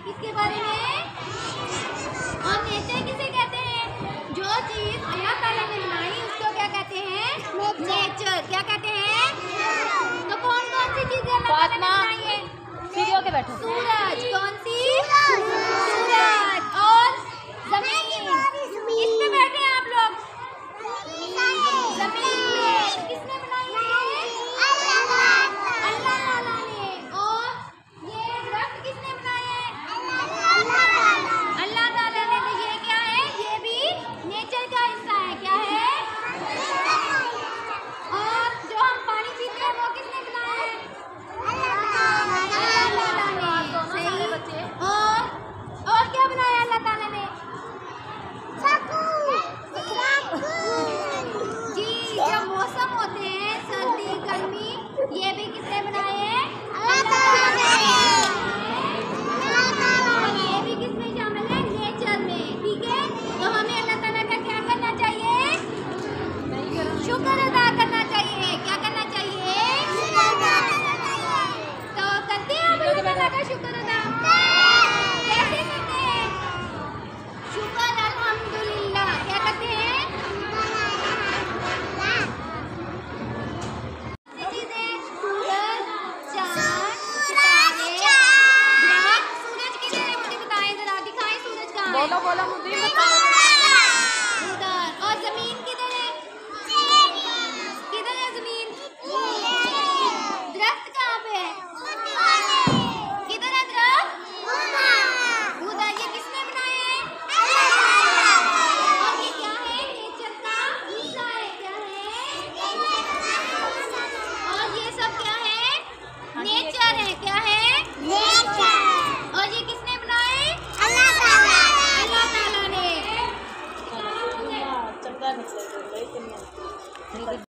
इसके बारे में। और नेचर किसे कहते हैं? जो चीज अल्लाह ताला ने बनाई उसको क्या कहते हैं? नेचर। क्या कहते हैं? तो कौन कौन सी चीजें अल्लाह ताला ने बनाई है? सीढ़ियों के बैठो। सूरज। कौन सी? सूरज। और जमीन। किस पे बैठे हैं आप लोग? जमीन पे। किसने बनाई है? अल्लाह ताला ने। और ये दरख्त किसने बनाए हैं? अल्लाह ताला ने। तो ये क्या है? ये भी नेचर का हिस्सा है। क्या है? और जो हम पानी पीते हैं वो किसने बनाया है? अल्लाह ताला ने। सही। और क्या बनाया अल्लाह ताला ने? जी, जब मौसम होते हैं सर्दी गर्मी, ये भी किसने बनाए हैं? अल्लाह ताला ने। ये भी किसमें शामिल है? नेचर में। ठीक है, तो हमें अल्लाह ताला का क्या करना चाहिए? शुक्र अदा करना चाहिए। क्या करना चाहिए? तो करते हैं आप अल्लाह ताला का शुक्र अदा? कैसे करते हैं? शुक्र अल्हम्दुलिल्लाह। क्या करते हैं? चीजें सूरज, चांद, सितारे, दरख्त। सूरज किधर है मुझे बताएं जरा, दिखाएं सूरज कहाँ है? बोलो बोलो मुझे बताओ। उधर। और जमीन किधर है? किधर है जमीन? दरख्त कहाँ पे है? किधर है दरख्त? उधर। ये किसने बनाए हैं? और ये क्या है? नेचर का हिस्सा है। क्या है? और ये सब क्या है? नेचर है। क्या है? और ये किसने बनाए? अल्लाह ताला ने। चंगा निकले।